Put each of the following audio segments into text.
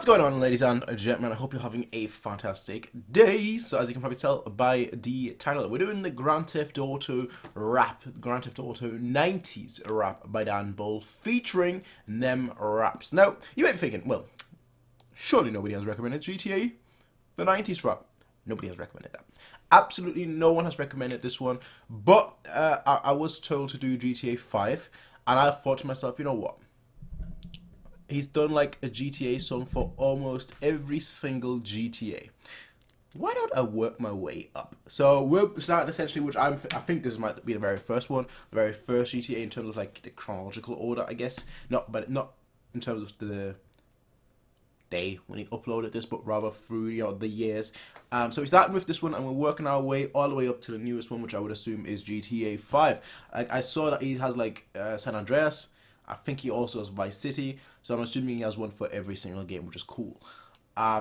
going on, ladies and gentlemen? I hope you're having a fantastic day. So as you can probably tell by the title, we're doing the Grand Theft Auto rap, Grand Theft Auto 90s rap by Dan Bull featuring NemRaps. Now, you might be thinking, well, surely nobody has recommended GTA, the 90s rap. Nobody has recommended that. Absolutely no one has recommended this one, but I was told to do GTA 5, and I thought to myself, you know what? He's done like a GTA song for almost every single GTA. Why don't I work my way up? So we're starting essentially, which I think this might be the very first one, the very first GTA in terms of like the chronological order, I guess. Not in terms of the day when he uploaded this, but rather through the years. So we're starting with this one, and we're working our way all the way up to the newest one, which I would assume is GTA 5. I saw that he has like San Andreas. I think he also has Vice City, so I'm assuming he has one for every single game, which is cool.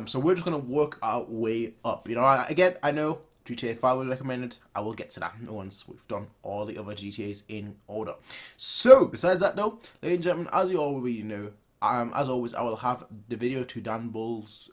So we're just going to work our way up. You know, again, I know GTA 5 was recommended. I will get to that once we've done all the other GTAs in order. So, besides that though, ladies and gentlemen, as you already know, as always, I will have the video to Dan Bull's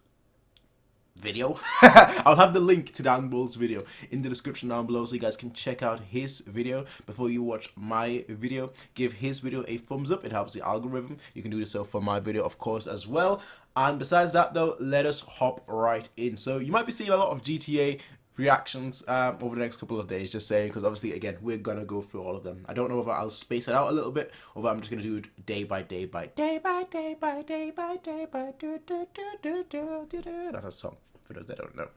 video. I'll have the link to Dan Bull's video in the description down below, so you guys can check out his video before you watch my video. Give his video a thumbs up, it helps the algorithm. You can do so for my video, of course, as well. And besides that though, let us hop right in. So you might be seeing a lot of GTA reactions over the next couple of days, just saying, because obviously again we're gonna go through all of them. I don't know if I'll space it out a little bit, or if I'm just gonna do it day by day by day by day by day by day by do do do do do do do. That's a song for those that don't know.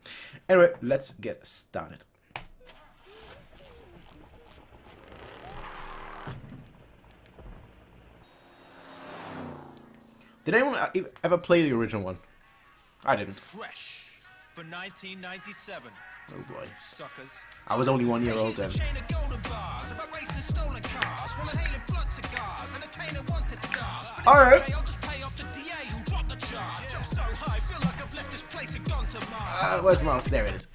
Anyway, let's get started. Did anyone ever play the original one? I didn't. Fresh for 1997. Oh boy. Suckers. I was only 1 year old then. Alright. Where's the mouse? There it is.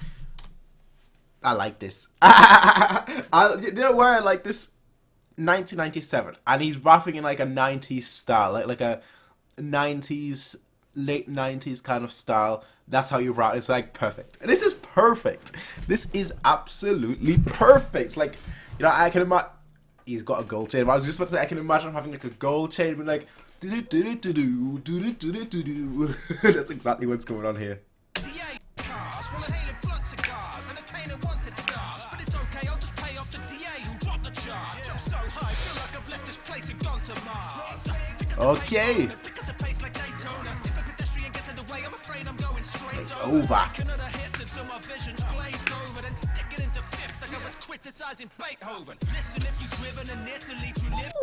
I like this. You know where I like this? 1997. And he's rapping in like a 90s style. Like a 90s, late 90s kind of style. That's how you rap. It's like perfect. And this is perfect. This is absolutely perfect. It's like, you know, I can imagine. He's got a gold chain. But I was just about to say, I can imagine having like a gold chain with like do do do do do do do do do. That's exactly what's going on here. Okay. It's over.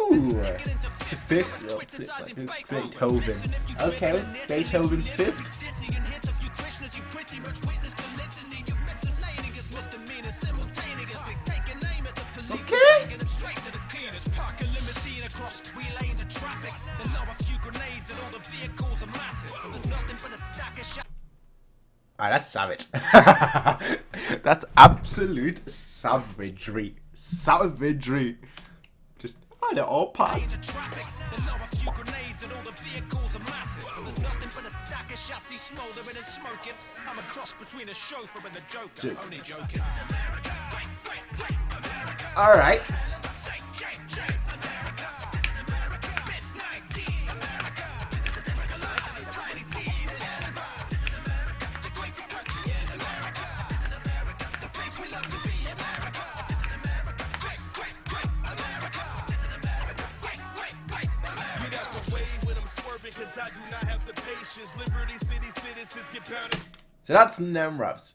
Ooh, fifth, Beethoven. Okay, Beethoven's fifth. Okay. Alright, that's savage. That's absolute savagery. Savagery. Just, oh, they're all parts. Alright. I do not have the patience. Liberty City citizens get pounded. So that's NemRaps.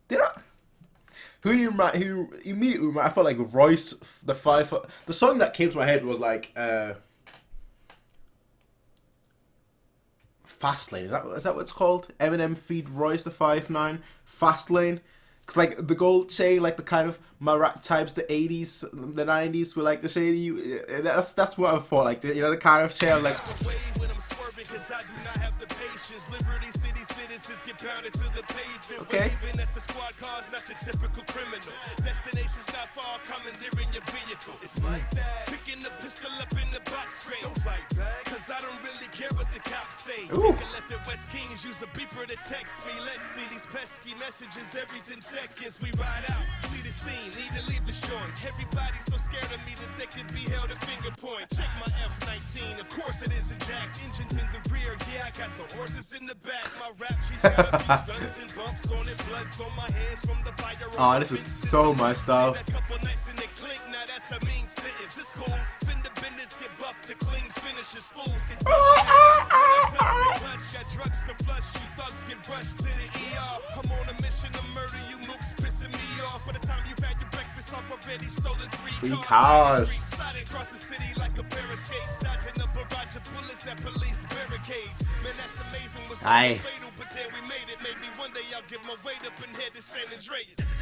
Did I? Who immediately I felt like Royce the Five. The song that came to my head was like Fastlane. Is that what it's called? Eminem feed Royce the 5'9" Fastlane. Cause like the gold chain, like the kind of my rap types, the 80s, the 90s were like the shady. That's what I thought. Like, you know, the kind of chain like. Cause I do not have the patience. Liberty City citizens get pounded to the pavement. Okay. Waving at the squad cars, not your typical criminal. Destination's not far, commandeering your vehicle. It's like that. Picking the pistol up in the box crate. Don't fight back. Cause I don't really care what the cops say. Ooh. Take a left at West Kings, use a beeper to text me. Let's see these pesky messages every 10 seconds. We ride out, flee the scene, need to leave this joint. Everybody's so scared of me that they could be held at finger point. Check my F-19, of course it isn't jacked. Engines in the rear, yeah, I got the horses in the back. My rap, she's got a few stunts and bumps on it. Blood's on my hands from the fire. Oh, this is so my style. A couple nights in the clink, now that's a mean sentence. It's cool. Fender benders get buffed to clean finishes. Fools get dusted. Touch the clutch, got drugs to flush. You thugs get rushed to the ER. I'm on a mission to murder you mooks, pissing me off. By the time you've had your breakfast, I've already stolen three cars. Sliding across the city like a pair of skates. Dodging a barrage of bullets at police barricades. Man, that's amazing. Was Aye. fatal, but then we made it. Maybe one day I'll get my weight up and head to San Andreas.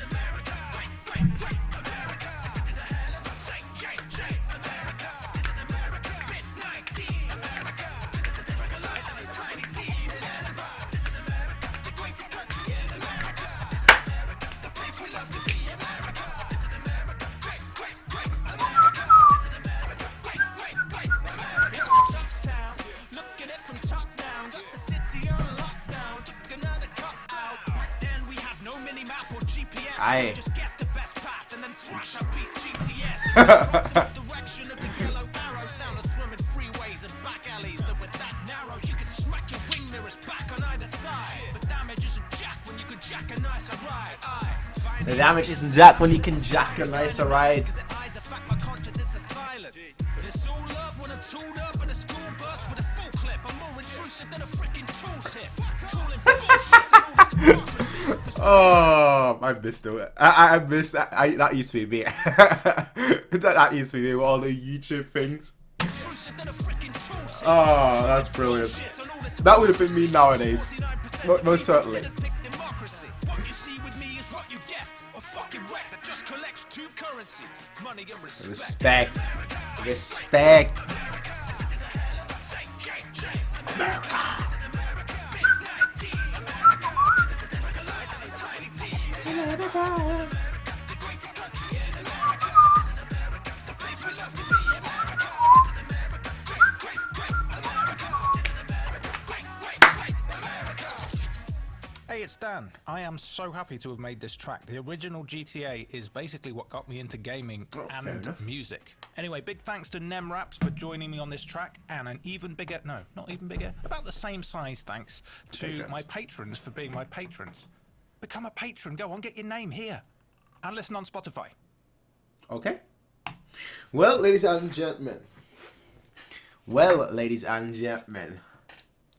Aye. Just guess the best path and then thrash a beast GTS. Direction of the yellow arrows down the thrumming freeways and back alleys that were that narrow. You could smack your wing mirrors back on either side. But damage isn't jack when you can jack a nicer ride. The damage isn't jack when you can jack a nicer ride. I the fact my conscience is silent. But it's all love when I'm tooled up in a school bus with a full clip. I'm more intrusive than a freaking tooltip. Calling bullshit and all this hypocrisy. Oh, I missed it. I missed that. That used to be me. that used to be me with all the YouTube things. Oh, that's brilliant. That would have been me nowadays. Most certainly. What you see with me is what you get. A fucking wreck that just collects two currencies. Money and respect. Respect. Hey, it's Dan. I am so happy to have made this track. The original GTA is basically what got me into gaming fair and enough. music. Anyway, big thanks to NemRaps for joining me on this track, and an even bigger, no, not even bigger, about the same size thanks to Patrons. my patrons for being my patrons. Become a patron. Go on, get your name here. And listen on Spotify. Okay. Well, ladies and gentlemen.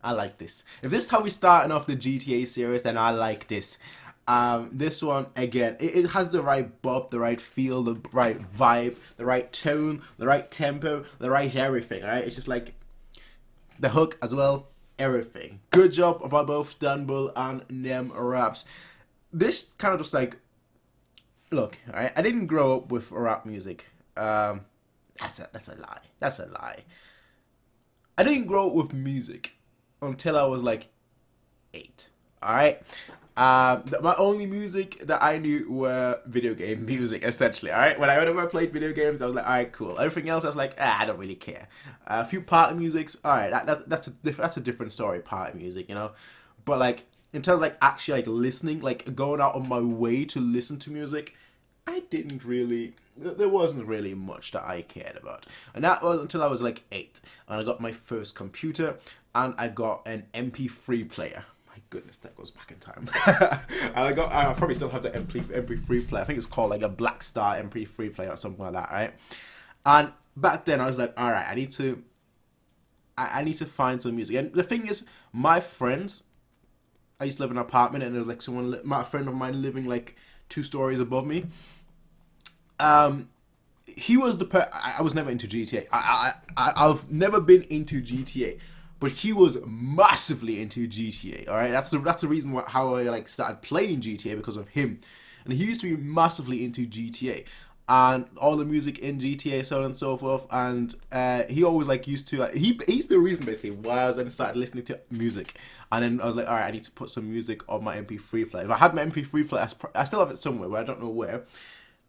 I like this. If this is how we're starting off the GTA series, then I like this. This one, again, it has the right bop, the right feel, the right vibe, the right tone, the right tempo, the right everything, alright? It's just like the hook as well, everything. Good job by both Dunbull and NemRaps. This kind of just like, look, alright, I didn't grow up with rap music. That's a lie. That's a lie. I didn't grow up with music until I was like 8. Alright? My only music that I knew were video game music, essentially. Alright? Whenever I played video games, I was like, alright, cool. Everything else, I was like, I don't really care. A few party musics, alright, that's a different story, party music, you know? But like, in terms of like actually like listening, like going out on my way to listen to music, I didn't really, there wasn't really much that I cared about. And that was until I was like 8. And I got my first computer and I got an MP3 player. My goodness, that goes back in time. And I probably still have the MP3 player. I think it's called like a Black Star MP3 player or something like that, right? And back then I was like, all right, I need to find some music. And the thing is, my friends, I used to live in an apartment and there was like my friend of mine living like 2 stories above me. He was I was never into GTA. I've never been into GTA, but he was massively into GTA. All right, that's the reason how I like started playing GTA, because of him, and he used to be massively into GTA. and all the music in GTA, so on and so forth. And he always like used to he's the reason basically why I was then started listening to music. And then I was like, all right, I need to put some music on my MP3 player. If I had my MP3 player, I still have it somewhere, but I don't know where.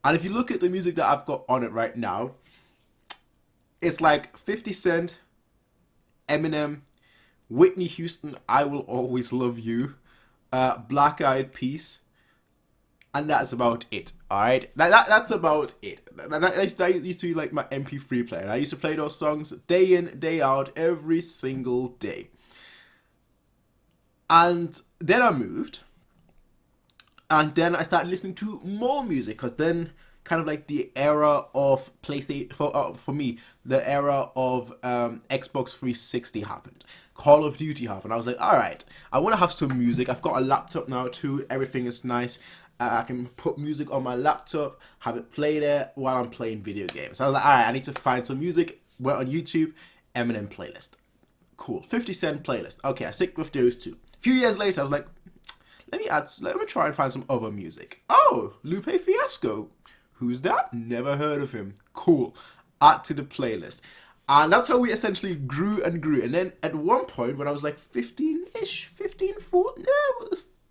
And if you look at the music that I've got on it right now, it's like 50 Cent, Eminem, Whitney Houston, I Will Always Love You, Black Eyed Peas, and that's about it. All right, that's about it. That used to be like my MP3 player. I used to play those songs day in, day out, every single day. And then I moved, and then I started listening to more music, because then kind of like the era of PlayStation for me, the era of Xbox 360 happened. Call of Duty happened. I was like, all right, I want to have some music. I've got a laptop now too. Everything is nice. I can put music on my laptop, have it play there while I'm playing video games. So I was like, all right, I need to find some music. Went on YouTube, Eminem playlist. Cool. 50 Cent playlist. Okay, I stick with those two. A few years later, I was like, let me try and find some other music. Oh, Lupe Fiasco. Who's that? Never heard of him. Cool. Add to the playlist. And that's how we essentially grew and grew. And then at one point, when I was like 15-ish, 15, 14,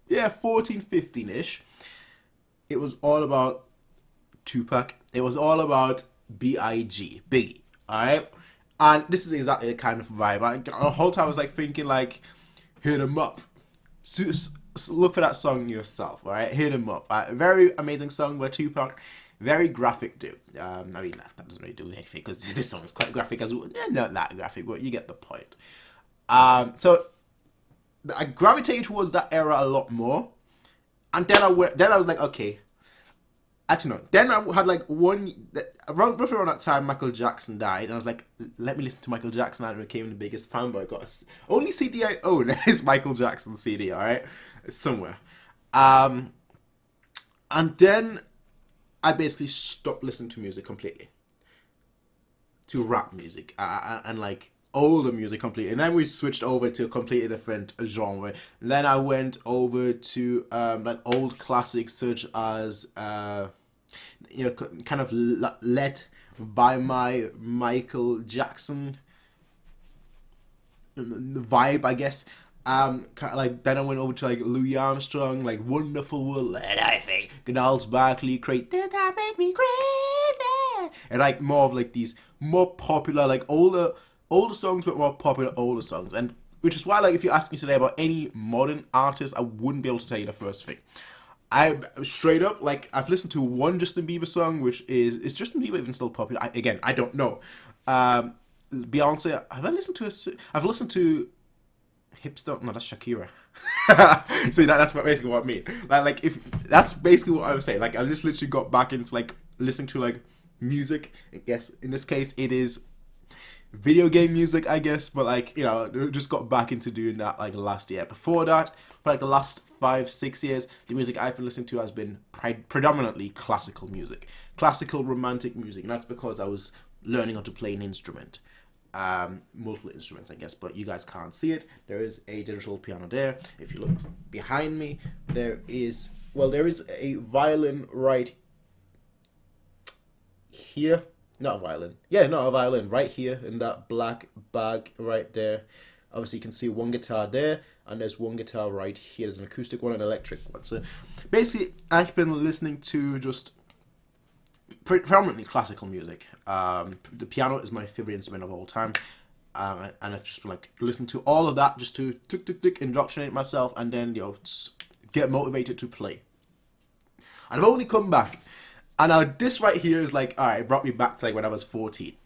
yeah, 14, 15-ish, it was all about Tupac. It was all about B.I.G., Biggie, alright? And this is exactly the kind of vibe. The whole time I was like thinking like, hit 'em up. Look for that song yourself, alright? Hit 'em up. Very amazing song by Tupac. Very graphic dude. I mean, that doesn't really do anything because this song is quite graphic as well. Yeah, not that graphic, but you get the point. So I gravitated towards that era a lot more. And then I was like, okay. Actually, no. Then I had like roughly around that time, Michael Jackson died. And I was like, let me listen to Michael Jackson. And I became the biggest fanboy. Only CD I own is Michael Jackson CD, alright? It's somewhere. And then I basically stopped listening to music completely. To rap music. And like older music completely. And then we switched over to a completely different genre. And then I went over to like old classics such as kind of led by my Michael Jackson vibe, I guess. Kind of like then I went over to like Louis Armstrong, like Wonderful World, I think, Gnarls Barkley, Crazy, did that make me crazy? And like more of like these more popular, like older songs, but more popular older songs. And which is why, like, if you ask me today about any modern artist, I wouldn't be able to tell you the first thing. I straight up, like, I've listened to one Justin Bieber song, which is Justin Bieber even still popular? I don't know. Beyonce, I've listened to Hipster, no, that's Shakira. See, that's basically what I mean. Like, if that's basically what I was saying. Like, I just literally got back into like listening to like music. Yes, in this case, it is video game music, I guess. But like, just got back into doing that like last year. Before that, for like the last 5-6 years, the music I've been listening to has been predominantly classical music, classical romantic music, and that's because I was learning how to play an instrument. Multiple instruments, I guess, but you guys can't see it. There is a digital piano there. If you look behind me, there is a violin right here. Not a violin. Yeah, not a violin. Right here in that black bag right there. Obviously, you can see one guitar there, and there's one guitar right here. There's an acoustic one and an electric one. So, basically, I've been listening to just predominantly classical music. The piano is my favorite instrument of all time, and I've just been like listen to all of that just to tick indoctrinate myself, and then get motivated to play. And I've only come back, and now this right here is like, all right, it brought me back to like when I was 14.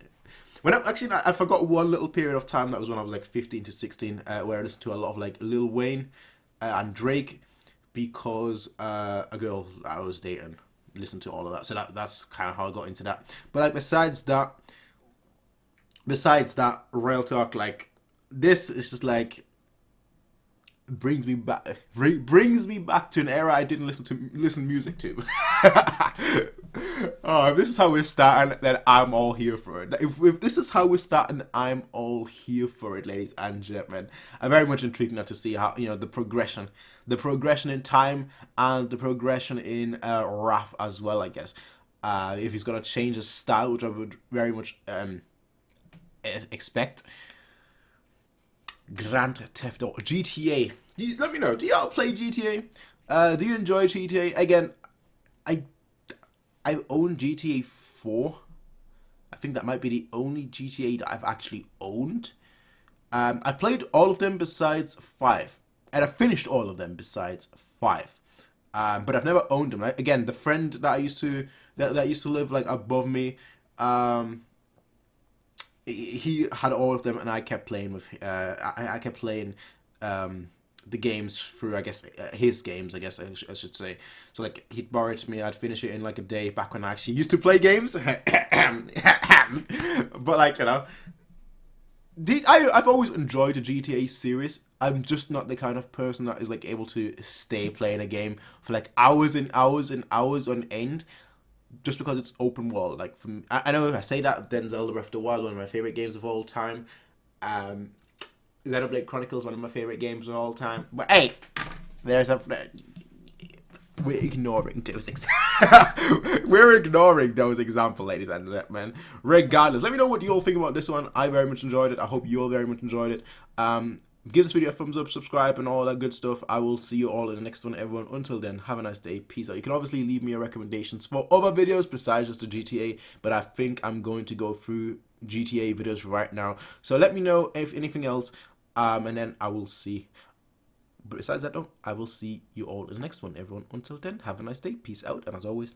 I forgot one little period of time. That was when I was like 15 to 16, where I listened to a lot of like Lil Wayne and Drake, because a girl I was dating listened to all of that. So that's kind of how I got into that. But like besides that, real talk, like this is just like brings me back to an era I didn't listen music to. Oh, if this is how we're starting, then I'm all here for it. If this is how we're starting, I'm all here for it, ladies and gentlemen. I'm very much intrigued now to see how the progression in time and the progression in rap as well, I guess. if he's gonna change his style, which I would very much expect. Grand Theft Auto GTA. Let me know. Do y'all play GTA? Do you enjoy GTA? Again, I own GTA 4. I think that might be the only GTA that I've actually owned. I've played all of them besides 5, and I've finished all of them besides 5. But I've never owned them. Like, again, the friend that I used to that used to live like above me, he had all of them, and I kept playing with. I kept playing the games through, I guess, his games, I guess I should say. So like, he'd borrow it to me, I'd finish it in like a day, back when I actually used to play games. But like, you know, I've always enjoyed the GTA series. I'm just not the kind of person that is like able to stay playing a game for like hours and hours and hours on end, just because it's open world. Like, from I know I say that, then Zelda Breath of the Wild, one of my favorite games of all time. Xenoblade Chronicles, one of my favorite games of all time. But hey, there's a... We're ignoring those we're ignoring those examples, ladies and gentlemen. Regardless, let me know what you all think about this one. I very much enjoyed it. I hope you all very much enjoyed it. Give this video a thumbs up, subscribe, and all that good stuff. I will see you all in the next one, everyone. Until then, have a nice day. Peace out. You can obviously leave me your recommendations for other videos besides just the GTA, but I think I'm going to go through GTA videos right now. So let me know if anything else, and then I will see. But besides that, though, I will see you all in the next one, everyone. Until then, have a nice day. Peace out. And as always,